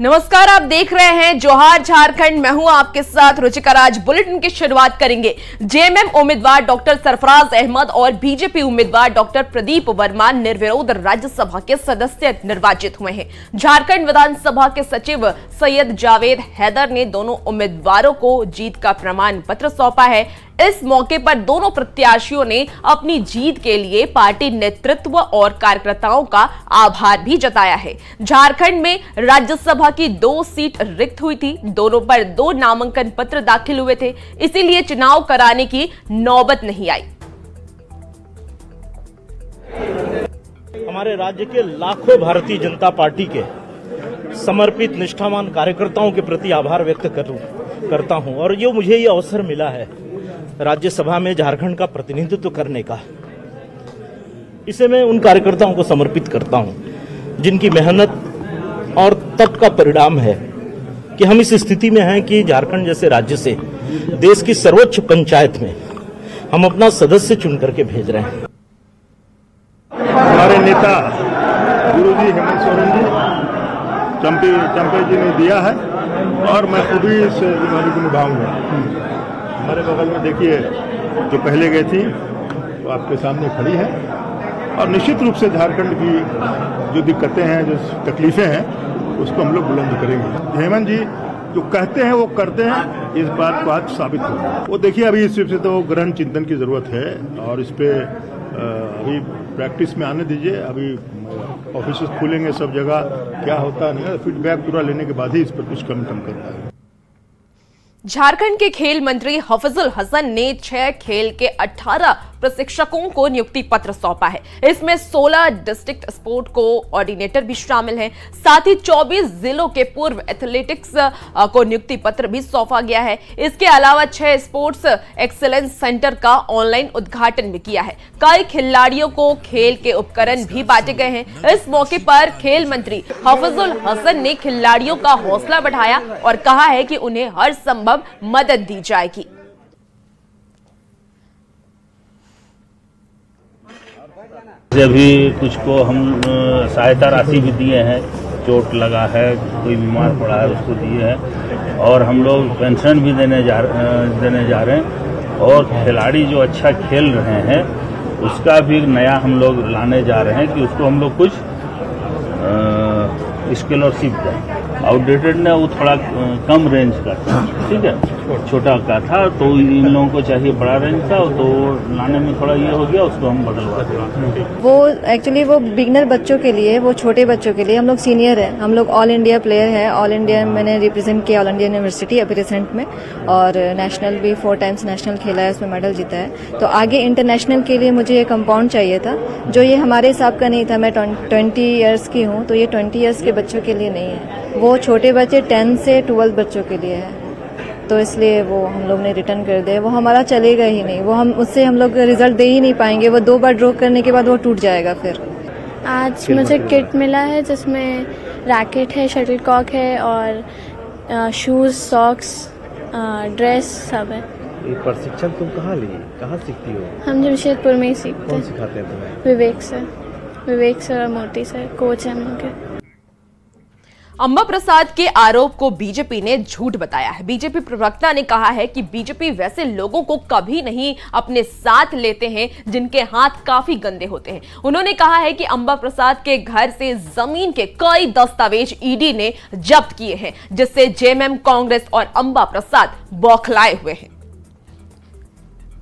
नमस्कार, आप देख रहे हैं जोहार झारखंड। मैं हूं आपके साथ रुचिका राज। बुलेटिन की शुरुआत करेंगे। जेएमएम उम्मीदवार डॉक्टर सरफराज अहमद और बीजेपी उम्मीदवार डॉक्टर प्रदीप वर्मा निर्विरोध राज्यसभा के सदस्य निर्वाचित हुए हैं। झारखंड विधानसभा के सचिव सैयद जावेद हैदर ने दोनों उम्मीदवारों को जीत का प्रमाण पत्र सौंपा है। इस मौके पर दोनों प्रत्याशियों ने अपनी जीत के लिए पार्टी नेतृत्व और कार्यकर्ताओं का आभार भी जताया है। झारखंड में राज्यसभा की 2 सीट रिक्त हुई थी। दोनों पर 2 नामांकन पत्र दाखिल हुए थे, इसीलिए चुनाव कराने की नौबत नहीं आई। हमारे राज्य के लाखों भारतीय जनता पार्टी के समर्पित निष्ठावान कार्यकर्ताओं के प्रति आभार व्यक्त करता हूं और जो मुझे ये अवसर मिला है राज्यसभा में झारखंड का प्रतिनिधित्व करने का, इसे मैं उन कार्यकर्ताओं को समर्पित करता हूं जिनकी मेहनत और तप का परिणाम है कि हम इस स्थिति में हैं कि झारखंड जैसे राज्य से देश की सर्वोच्च पंचायत में हम अपना सदस्य चुन करके भेज रहे हैं। हमारे नेता गुरुजी हेमंत सोरेन जी चंपे जी ने दिया है और मैं खुद ही इस जिम्मेदारी को निभाऊंगा। हमारे बगल में देखिए जो पहले गए थी वो आपके सामने खड़ी है और निश्चित रूप से झारखंड की जो दिक्कतें हैं, जो तकलीफें हैं, उसको हम लोग बुलंद करेंगे। हेमंत जी जो कहते हैं वो करते हैं, इस बात को आज साबित हो। वो देखिए अभी इस से तो गहन चिंतन की जरूरत है और इस पे अभी प्रैक्टिस में आने दीजिए। अभी ऑफिस खुलेंगे सब जगह, क्या होता है फीडबैक पूरा लेने के बाद ही इस पर कुछ कम करता है। झारखंड के खेल मंत्री हफीजुल हसन ने 6 खेल के 18 प्रशिक्षकों को नियुक्ति पत्र सौंपा है। इसमें 16 डिस्ट्रिक्ट स्पोर्ट कोऑर्डिनेटर भी शामिल हैं। साथ ही 24 जिलों के पूर्व एथलेटिक्स को नियुक्ति पत्र भी सौंपा गया है। इसके अलावा 6 स्पोर्ट्स एक्सीलेंस सेंटर का ऑनलाइन उद्घाटन भी किया है। कई खिलाड़ियों को खेल के उपकरण भी बांटे गए हैं। इस मौके पर खेल मंत्री हफीजुल हसन ने खिलाड़ियों का हौसला बढ़ाया और कहा है कि उन्हें हर संभव मदद दी जाएगी। अभी कुछ को हम सहायता राशि भी दिए हैं, चोट लगा है, कोई बीमार पड़ा है उसको दिए हैं और हम लोग पेंशन भी देने जा रहे हैं और खिलाड़ी जो अच्छा खेल रहे हैं उसका भी नया हम लोग लाने जा रहे हैं कि उसको हम लोग कुछ स्कॉलरशिप दें। आउटडेटेड ने वो थोड़ा कम रेंज का था, ठीक है, छोटा का था, तो इन लोगों को चाहिए बड़ा रेंज का, तो लाने में थोड़ा ये हो गया, उसको हम बदलवा देंगे। वो एक्चुअली वो बिगनर बच्चों के लिए, वो छोटे बच्चों के लिए, हम लोग सीनियर हैं, हम लोग ऑल इंडिया प्लेयर हैं। ऑल इंडिया मैंने रिप्रेजेंट किया ऑल इंडिया यूनिवर्सिटी अभी रिसेंट में और नेशनल भी 4 टाइम्स नेशनल खेला है, उसमें मेडल जीता है। तो आगे इंटरनेशनल के लिए मुझे ये कंपाउंड चाहिए था जो ये हमारे हिसाब का नहीं था। मैं 20 ईयर्स की हूँ, तो ये 20 ईयर्स के बच्चों के लिए नहीं है, वो छोटे बच्चे 10 से 12 बच्चों के लिए है। तो इसलिए वो हम लोग ने रिटर्न कर दिया। वो हमारा चलेगा ही नहीं, वो उससे हम लोग रिजल्ट दे ही नहीं पाएंगे। वो 2 बार ड्रॉ करने के बाद वो टूट जाएगा। फिर आज मुझे किट मिला है जिसमें रैकेट है, शटलकॉक है और शूज, सॉक्स, ड्रेस सब है। ये प्रशिक्षण तुम कहाँ ली, कहाँ सीखती हो? हम जमशेदपुर में ही सीखते हैं। कौन सिखाते हैं तुम्हें? विवेक सर और मोती सर कोच हैं हम लोग के। अंबा प्रसाद के आरोप को बीजेपी ने झूठ बताया है। बीजेपी प्रवक्ता ने कहा है कि बीजेपी वैसे लोगों को कभी नहीं अपने साथ लेते हैं जिनके हाथ काफी गंदे होते हैं। उन्होंने कहा है कि अंबा प्रसाद के घर से जमीन के कई दस्तावेज ईडी ने जब्त किए हैं, जिससे जेएमएम, कांग्रेस और अंबा प्रसाद बौखलाए हुए हैं।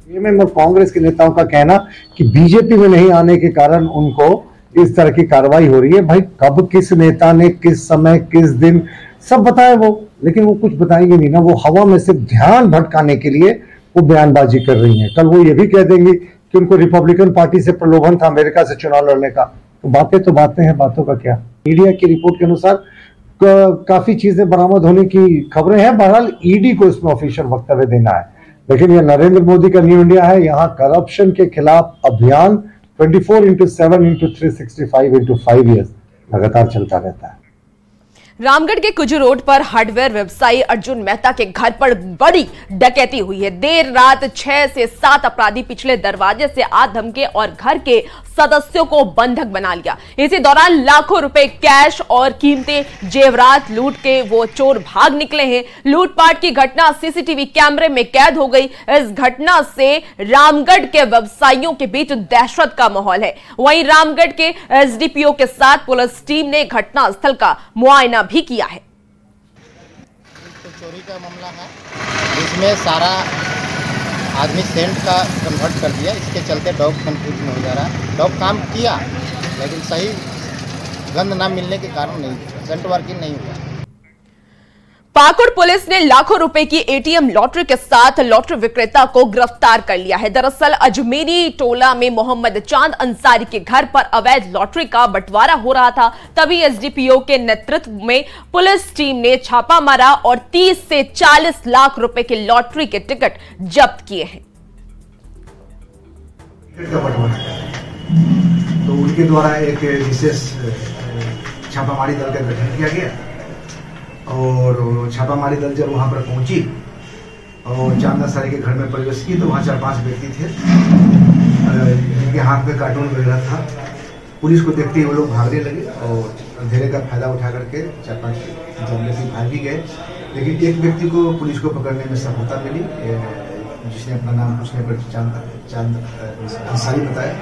जेएमएम और कांग्रेस के नेताओं का कहना कि बीजेपी में नहीं आने के कारण उनको इस तरह की कार्रवाई हो रही है। भाई कब किस नेता ने किस समय किस दिन सब बताया वो, लेकिन वो कुछ बताएंगे नहीं ना। वो हवा में सिर्फ ध्यान भटकाने के लिए वो बयानबाजी कर रही हैं। कल वो ये भी कह देंगी कि उनको रिपब्लिकन पार्टी से प्रलोभन था अमेरिका से चुनाव लड़ने का। तो बातें हैं, बातों का क्या। मीडिया की रिपोर्ट के अनुसार काफी चीजें बरामद होने की खबरें हैं। बहरहाल ईडी को इसमें ऑफिशियल वक्तव्य देना है, लेकिन यह नरेंद्र मोदी का न्यू इंडिया है। यहाँ करप्शन के खिलाफ अभियान 24/7/365/5 ईयर्स लगातार चलता रहता है। रामगढ़ के कुजू रोड पर हार्डवेयर व्यवसायी अर्जुन मेहता के घर पर बड़ी डकैती हुई है। देर रात 6 से 7 अपराधी पिछले दरवाजे से आ धमके और घर के सदस्यों को बंधक बना लिया। इसी दौरान लाखों रुपए कैश और कीमती जेवरात लूट के वो चोर भाग निकले हैं। लूटपाट की घटना सीसीटीवी कैमरे में कैद हो गई। इस घटना से रामगढ़ के व्यवसायियों के बीच दहशत का माहौल है। वहीं रामगढ़ के एसडीपीओ के साथ पुलिस टीम ने घटनास्थल का मुआयना भी किया है। चोरी का मामला है, इसमें सारा आदमी सेंट का कन्वर्ट कर दिया। इसके चलते डॉग कंफ्यूज हो जा रहा है। डॉग काम किया लेकिन सही गंध ना मिलने के कारण नहीं, सेंट वर्किंग नहीं हुआ। पाकुड़ पुलिस ने लाखों रुपए की एटीएम लॉटरी के साथ लॉटरी विक्रेता को गिरफ्तार कर लिया है। दरअसल अजमेरी टोला में मोहम्मद चांद अंसारी के घर पर अवैध लॉटरी का बंटवारा हो रहा था। तभी एसडीपीओ के नेतृत्व में पुलिस टीम ने छापा मारा और 30 से 40 लाख रुपए के लॉटरी के टिकट जब्त किए हैं। तो उनके द्वारा एक विशेष छापामारी दल का गठन किया गया और छापामारी दल जब वहां पर पहुंची और चांद अंसारी के घर में प्रवेश की तो वहां 4-5 व्यक्ति थे जिनके हाथ में कार्टून वगैरह था। पुलिस को देखते ही वो लोग भागने लगे और अंधेरे का फायदा उठा करके 4-5 व्यक्ति भाग भी गए। लेकिन एक व्यक्ति को पुलिस को पकड़ने में सफलता मिली, जिसने अपना नाम पूछने पर चांद अंसारी बताया।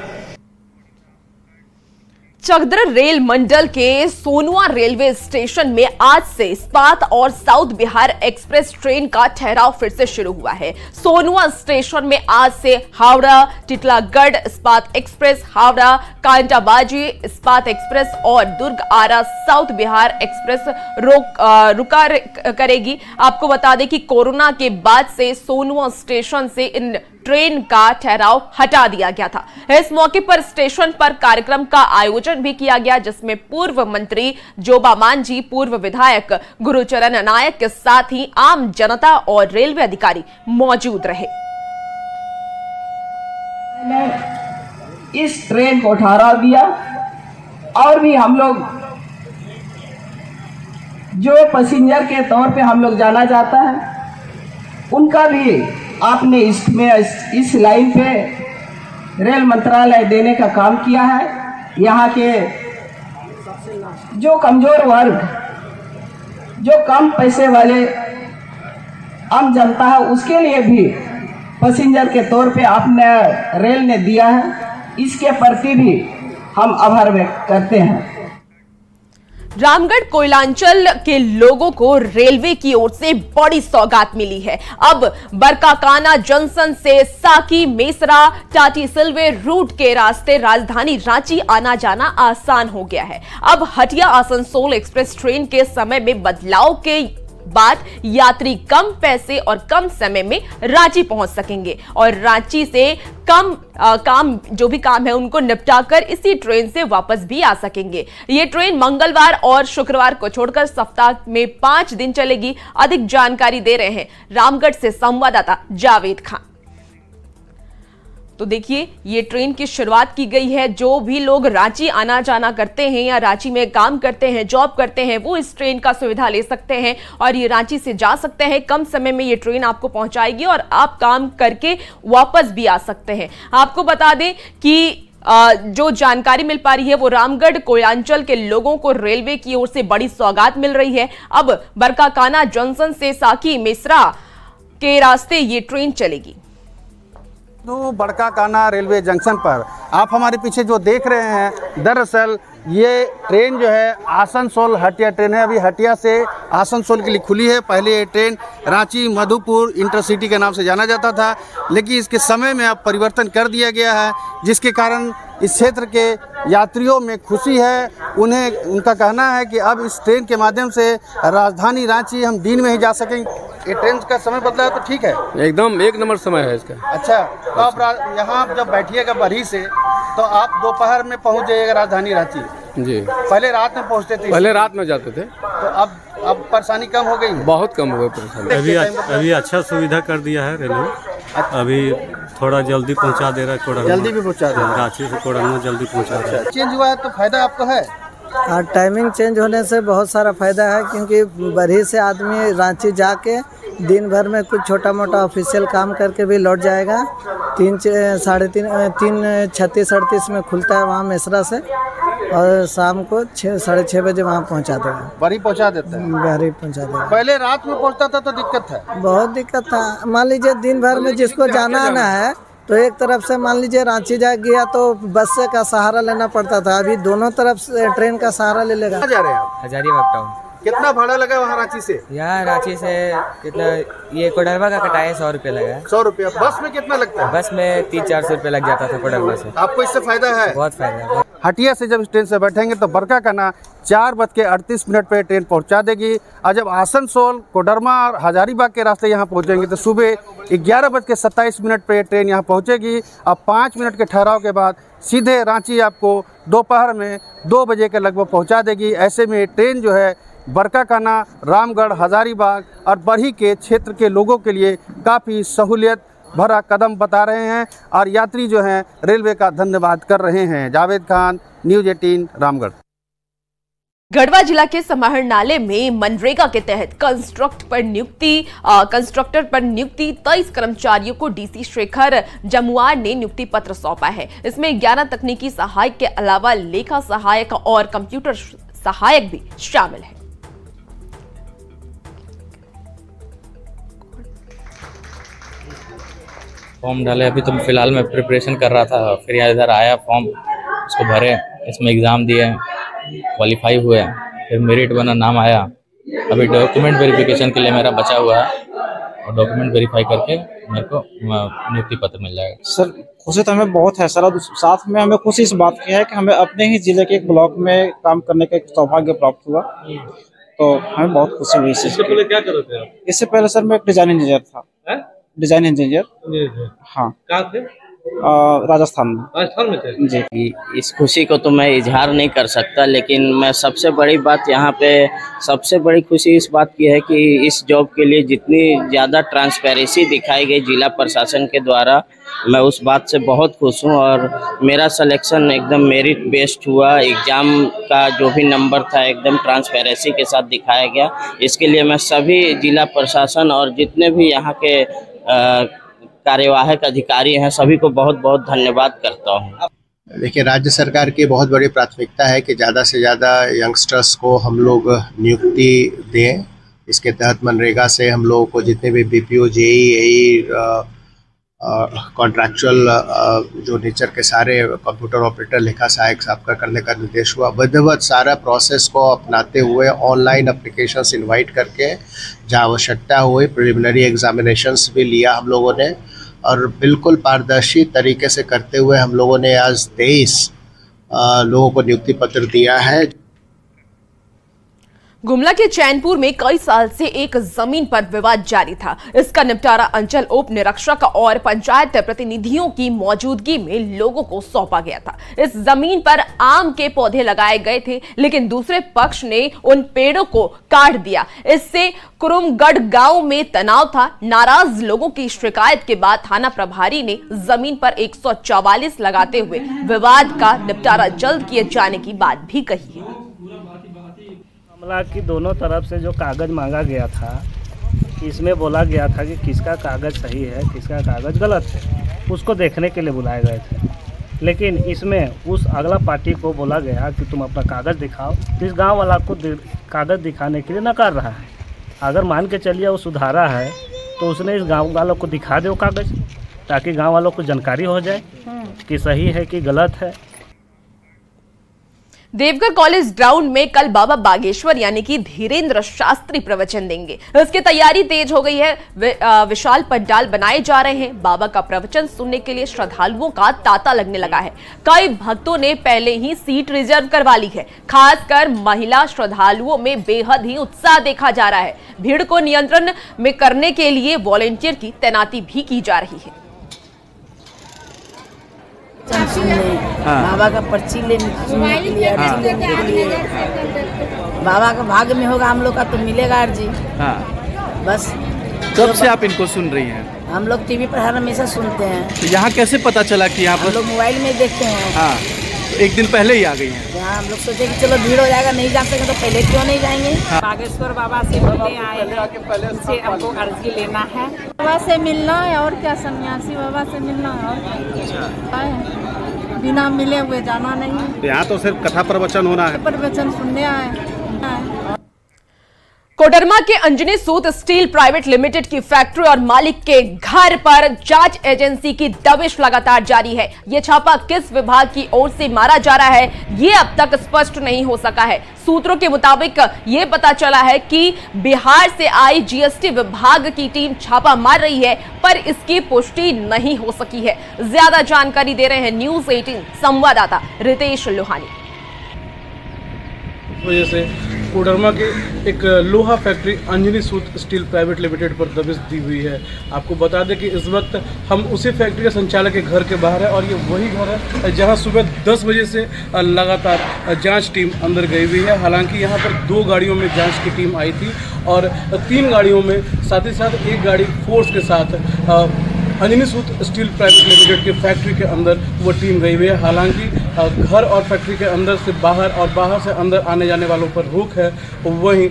चकधर रेल मंडल के सोनुआ रेलवे स्टेशन में आज से इस्पात और साउथ बिहार एक्सप्रेस ट्रेन का ठहराव फिर से शुरू हुआ है। सोनुआ स्टेशन में आज से हावड़ा टिटलागढ़ इस्पात एक्सप्रेस, हावड़ा कांटाबाजी इस्पात एक्सप्रेस और दुर्ग आरा साउथ बिहार एक्सप्रेस रुका करेगी। आपको बता दें कि कोरोना के बाद से सोनुआ स्टेशन से इन ट्रेन का ठहराव हटा दिया गया था। इस मौके पर स्टेशन पर कार्यक्रम का आयोजन भी किया गया, जिसमें पूर्व मंत्री जोबा मांझी, पूर्व विधायक गुरुचरण नायक के साथ ही आम जनता और रेलवे अधिकारी मौजूद रहे। इस ट्रेन को ठहराव दिया और भी हम लोग जो पैसेंजर के तौर पे हम लोग जाना जाता है उनका भी आपने इस लाइन पे रेल मंत्रालय देने का काम किया है। यहाँ के जो कमजोर वर्ग, जो कम पैसे वाले आम जनता है, उसके लिए भी पैसेंजर के तौर पे आपने रेल ने दिया है। इसके प्रति भी हम आभार व्यक्त करते हैं। रामगढ़ कोयलांचल के लोगों को रेलवे की ओर से बड़ी सौगात मिली है। अब बरकाकाना जंक्शन से साकी, मेसरा, टाटी सिलवे रूट के रास्ते राजधानी रांची आना जाना आसान हो गया है। अब हटिया आसनसोल एक्सप्रेस ट्रेन के समय में बदलाव के बाद यात्री कम पैसे और कम समय में रांची पहुंच सकेंगे और रांची से काम जो भी काम है उनको निपटाकर इसी ट्रेन से वापस भी आ सकेंगे। ये ट्रेन मंगलवार और शुक्रवार को छोड़कर सप्ताह में 5 दिन चलेगी। अधिक जानकारी दे रहे हैं रामगढ़ से संवाददाता जावेद खान। तो देखिए, ये ट्रेन की शुरुआत की गई है। जो भी लोग रांची आना जाना करते हैं या रांची में काम करते हैं, जॉब करते हैं, वो इस ट्रेन का सुविधा ले सकते हैं और ये रांची से जा सकते हैं। कम समय में ये ट्रेन आपको पहुंचाएगी और आप काम करके वापस भी आ सकते हैं। आपको बता दें कि जो जानकारी मिल पा रही है वो रामगढ़ कोयलांचल के लोगों को रेलवे की ओर से बड़ी सौगात मिल रही है। अब बरकाकाना जंक्शन से साकी, मेसरा के रास्ते ये ट्रेन चलेगी। तो बड़काकाना रेलवे जंक्शन पर आप हमारे पीछे जो देख रहे हैं, दरअसल ये ट्रेन जो है आसनसोल हटिया ट्रेन है। अभी हटिया से आसनसोल के लिए खुली है। पहले ये ट्रेन रांची मधुपुर इंटरसिटी के नाम से जाना जाता था, लेकिन इसके समय में अब परिवर्तन कर दिया गया है, जिसके कारण इस क्षेत्र के यात्रियों में खुशी है। उनका कहना है कि अब इस ट्रेन के माध्यम से राजधानी रांची हम दिन में ही जा सकेंगे। ये ट्रेन का समय बदला है तो ठीक है, एकदम 1 नंबर समय है इसका। अच्छा, तो आप यहाँ जब बैठिएगा बरही से तो आप दोपहर में पहुँच जाइएगा राजधानी रांची जी। पहले रात में पहुँचते थे? पहले रात में जाते थे। तो अब परेशानी कम हो गई? बहुत कम हो गई परेशानी। अभी अच्छा सुविधा कर दिया है रेलवे। अभी थोड़ा जल्दी पहुंचा दे रहा है। कोडरमा जल्दी भी पहुंचा दे रहा है। रांची से कोडरमा जल्दी पहुंचा रहा है। चेंज हुआ है तो फायदा आपको है? हाँ, टाइमिंग चेंज होने से बहुत सारा फायदा है, क्योंकि बरही से आदमी रांची जाके दिन भर में कुछ छोटा मोटा ऑफिशियल काम करके भी लौट जाएगा। 3 36:38 में खुलता है वहाँ मेसरा से, और शाम को 6-6:30 बजे वहाँ पहुँचा देगा। बरी पहुँचा देता है? बरी पहुँचा देगा। पहले रात में पहुँचता था तो दिक्कत है? बहुत दिक्कत था। मान लीजिए दिन भर में जिसको जाना आना है तो एक तरफ से मान लीजिए रांची जा गया तो बस से का सहारा लेना पड़ता था, अभी दोनों तरफ से ट्रेन का सहारा ले लेगा। कहाँ जा रहे हैं आप? हजारीबाग टाउन। कितना भाड़ा लगा वहाँ रांची से? यहाँ रांची से कितना, ये कोडरमा का कटाया 100 रुपये लगा है। 100 रुपया। बस में कितना लगता है? बस में 300-400 रुपये लग जाता था कोडरमा से। आपको इससे फायदा है? बहुत फायदा है। हटिया से जब ट्रेन से बैठेंगे तो बरकाकाना 4:38 पे ट्रेन पहुंचा देगी, और जब आसनसोल, कोडरमा और हजारीबाग के रास्ते यहाँ पहुंचेंगे तो सुबह 11:27 पे ट्रेन यहाँ पहुंचेगी। अब 5 मिनट के ठहराव के बाद सीधे रांची आपको दोपहर में 2 बजे के लगभग पहुंचा देगी। ऐसे में ट्रेन जो है बरकाकाना, रामगढ़, हजारीबाग और बरही के क्षेत्र के लोगों के लिए काफ़ी सहूलियत भरा कदम बता रहे हैं, और यात्री जो हैं रेलवे का धन्यवाद कर रहे हैं। जावेद खान, न्यूज़ 18, रामगढ़। गढ़वा जिला के समाहर नाले में मनरेगा के तहत कंस्ट्रक्टर पर नियुक्ति 23 कर्मचारियों को डीसी शेखर जमुआर ने नियुक्ति पत्र सौंपा है। इसमें 11 तकनीकी सहायक के अलावा लेखा सहायक और कंप्यूटर सहायक भी शामिल है। फॉर्म डाले, अभी तो फिलहाल मैं प्रिपरेशन कर रहा था, फिर यहाँ इधर आया, फॉर्म उसको भरे, इसमें एग्ज़ाम दिए, क्वालिफाई हुए, फिर मेरिट बना, नाम आया। अभी डॉक्यूमेंट वेरिफिकेशन के लिए मेरा बचा हुआ है, और डॉक्यूमेंट वेरीफाई करके मेरे को नियुक्ति पत्र मिल जाएगा। सर खुशी तो हमें बहुत है सर, साथ में हमें खुशी इस बात की है कि हमें अपने ही जिले के एक ब्लॉक में काम करने का एक सौभाग्य प्राप्त हुआ, तो हमें बहुत खुशी हुई। इससे पहले क्या कर रहे थे आप? इससे पहले सर मैं एक डिजाइन इंजीनियर था। Design engineer. हाँ। कहाँ थे? राजस्थान में थे जी। इस खुशी को तो मैं इजहार नहीं कर सकता, लेकिन मैं सबसे बड़ी बात यहाँ पे, सबसे बड़ी खुशी इस बात की है कि इस जॉब के लिए जितनी ज़्यादा ट्रांसपेरेंसी दिखाई गई जिला प्रशासन के द्वारा, मैं उस बात से बहुत खुश हूँ। और मेरा सिलेक्शन एकदम मेरिट बेस्ड हुआ, एग्ज़ाम का जो भी नंबर था एकदम ट्रांसपेरेंसी के साथ दिखाया गया। इसके लिए मैं सभी जिला प्रशासन और जितने भी यहाँ के कार्यवाहक अधिकारी हैं सभी को बहुत बहुत धन्यवाद करता हूँ। देखिए, राज्य सरकार की बहुत बड़ी प्राथमिकता है कि ज़्यादा से ज़्यादा यंगस्टर्स को हम लोग नियुक्ति दें। इसके तहत मनरेगा से हम लोगों को जितने भी बीपीओ, जेई, कॉन्ट्रैक्चुअल जो नेचर के सारे कंप्यूटर ऑपरेटर, लेखा सहायक आपका करने का निर्देश हुआ। विधिवत सारा प्रोसेस को अपनाते हुए ऑनलाइन एप्लीकेशंस इनवाइट करके जहाँ आवश्यकता हुई प्रिलिमिनरी एग्जामिनेशंस भी लिया हम लोगों ने, और बिल्कुल पारदर्शी तरीके से करते हुए हम लोगों ने आज 23 लोगों को नियुक्ति पत्र दिया है। गुमला के चैनपुर में कई साल से एक जमीन पर विवाद जारी था। इसका निपटारा अंचल उप निरीक्षक और पंचायत प्रतिनिधियों की मौजूदगी में लोगों को सौंपा गया था। इस जमीन पर आम के पौधे लगाए गए थे, लेकिन दूसरे पक्ष ने उन पेड़ों को काट दिया। इससे कुरुमगढ़ गांव में तनाव था। नाराज लोगों की शिकायत के बाद थाना प्रभारी ने जमीन पर 144 लगाते हुए विवाद का निपटारा जल्द किए जाने की बात भी कही है। मामला की दोनों तरफ से जो कागज़ मांगा गया था, इसमें बोला गया था कि किसका कागज़ सही है, किसका कागज़ गलत है, उसको देखने के लिए बुलाए गए थे। लेकिन इसमें उस अगला पार्टी को बोला गया कि तुम अपना कागज़ दिखाओ। इस गांव वाला को कागज़ दिखाने के लिए नकार रहा है। अगर मान के चलिए वो सुधारा है तो उसने इस गाँव वालों को दिखा दो कागज़, ताकि गाँव वालों को जानकारी हो जाए कि सही है कि गलत है। देवघर कॉलेज ग्राउंड में कल बाबा बागेश्वर यानी कि धीरेन्द्र शास्त्री प्रवचन देंगे। इसकी तैयारी तेज हो गई है। विशाल पंडाल बनाए जा रहे हैं। बाबा का प्रवचन सुनने के लिए श्रद्धालुओं का तांता लगने लगा है। कई भक्तों ने पहले ही सीट रिजर्व करवा ली है। खासकर महिला श्रद्धालुओं में बेहद ही उत्साह देखा जा रहा है। भीड़ को नियंत्रण में करने के लिए वॉलंटियर की तैनाती भी की जा रही है। बाबा का पर्ची लेने के लिए, बाबा का भाग्य में होगा हम लोग का तो मिलेगा अर्जी। बस कब से आप इनको सुन रही हैं? हम लोग टीवी पर हर हमेशा सुनते हैं। तो यहाँ कैसे पता चला कि यहाँ पर? हम लोग मोबाइल में देखते हैं। एक दिन पहले ही आ गई हैं। यहाँ हम लोग सोचे कि चलो भीड़ हो जाएगा, नहीं जा सके तो पहले क्यों नहीं जाएंगे। बागेश्वर बाबा से मिलने आए हैं, उनसे हमको अर्जी लेना है। बाबा से मिलना है और क्या, सन्यासी बाबा से मिलना है और बिना मिले हुए जाना नहीं। यहाँ तो सिर्फ कथा प्रवचन होना है, प्रवचन सुनने आए। कोडरमा के अंजनी सूत स्टील प्राइवेट लिमिटेड की फैक्ट्री और मालिक के घर पर जांच एजेंसी की दबिश लगातार जारी है। यह छापा किस विभाग की ओर से मारा जा रहा है, ये अब तक स्पष्ट नहीं हो सका है। सूत्रों के मुताबिक ये पता चला है कि बिहार से आई जीएसटी विभाग की टीम छापा मार रही है, पर इसकी पुष्टि नहीं हो सकी है। ज्यादा जानकारी दे रहे हैं न्यूज 18 संवाददाता रितेश लोहानी। वजह से कोडरमा के एक लोहा फैक्ट्री अंजनी सूत स्टील प्राइवेट लिमिटेड पर दबिश दी हुई है। आपको बता दें कि इस वक्त हम उसी फैक्ट्री के संचालक के घर के बाहर है और ये वही घर है जहां सुबह 10 बजे से लगातार जांच टीम अंदर गई हुई है। हालांकि यहां पर 2 गाड़ियों में जांच की टीम आई थी और 3 गाड़ियों में साथ ही साथ एक गाड़ी फोर्स के साथ अंजनी सूत स्टील प्राइवेट लिमिटेड के फैक्ट्री के अंदर वो टीम गई हुई है। हालांकि घर और फैक्ट्री के अंदर से बाहर और बाहर से अंदर आने जाने वालों पर रोक है। वहीं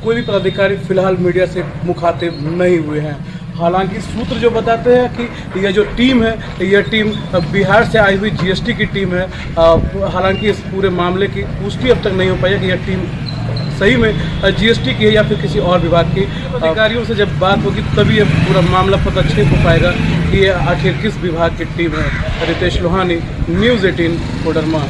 कोई भी पदाधिकारी फिलहाल मीडिया से मुखातिब नहीं हुए हैं। हालांकि सूत्र जो बताते हैं कि यह जो टीम है, यह टीम बिहार से आई हुई जीएसटी की टीम है। हालांकि इस पूरे मामले की पुष्टि अब तक नहीं हो पाई है कि यह टीम सही में जीएसटी की है या फिर किसी और विभाग की। अधिकारियों से जब बात होगी तभी यह पूरा मामला पता चल हो पाएगा कि ये आखिर किस विभाग की टीम है। रितेश लोहानी, न्यूज़ 18 कोडरमा।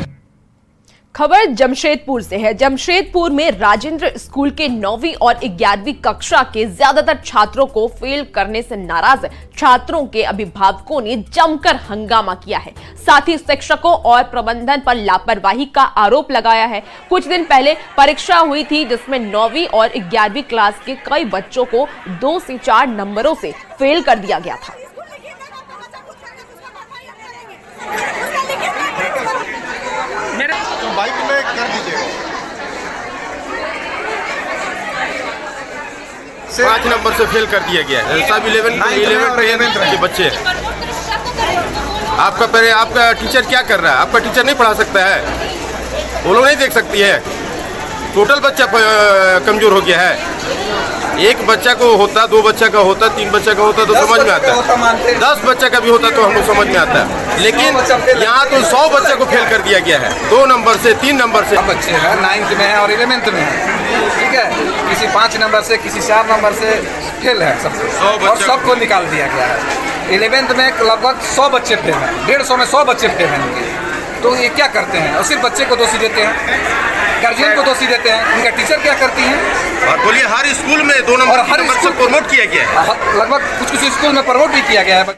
खबर जमशेदपुर से है। जमशेदपुर में राजेंद्र स्कूल के 9वीं और 11वीं कक्षा के ज्यादातर छात्रों को फेल करने से नाराज छात्रों के अभिभावकों ने जमकर हंगामा किया है। साथ ही शिक्षकों और प्रबंधन पर लापरवाही का आरोप लगाया है। कुछ दिन पहले परीक्षा हुई थी जिसमें 9वीं और 11वीं क्लास के कई बच्चों को 2 से 4 नंबरों से फेल कर दिया गया था। तो बाइक में कर दीजिएगा। 5 नंबर से फेल कर दिया गया है। सब 11th के बच्चे। आपका टीचर क्या कर रहा है? आपका टीचर नहीं पढ़ा सकता है? वो लोग नहीं देख सकती है? टोटल बच्चा कमजोर हो गया है। एक बच्चा को होता, 2 बच्चा का होता, 3 बच्चा का होता तो समझ में आता है। 10 बच्चा का भी होता तो हम लोग समझ में आता है। लेकिन यहाँ तो 100 बच्चे को फेल कर दिया गया है। 2 नंबर से, 3 नंबर से। बच्चे हैं 9th में है और 11th में है, ठीक है। किसी 5 नंबर से, किसी 4 नंबर से फेल है सबको, और सबको निकाल दिया गया है। 11th में लगभग 100 बच्चे फेल हैं, 150 में 100 बच्चे फेल हैं इनके। तो ये क्या करते हैं? और सिर्फ बच्चे को दोषी देते हैं, गार्जियन को दोषी देते हैं। उनका टीचर क्या करती हैं? और बोलिए हर स्कूल में 2 नंबर और हर स्कूल प्रमोट किया गया है। लगभग कुछ स्कूल में प्रमोट भी किया गया है।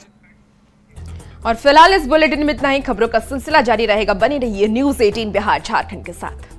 और फिलहाल इस बुलेटिन में इतना ही। खबरों का सिलसिला जारी रहेगा। बनी रहिए न्यूज़ 18 बिहार झारखंड के साथ।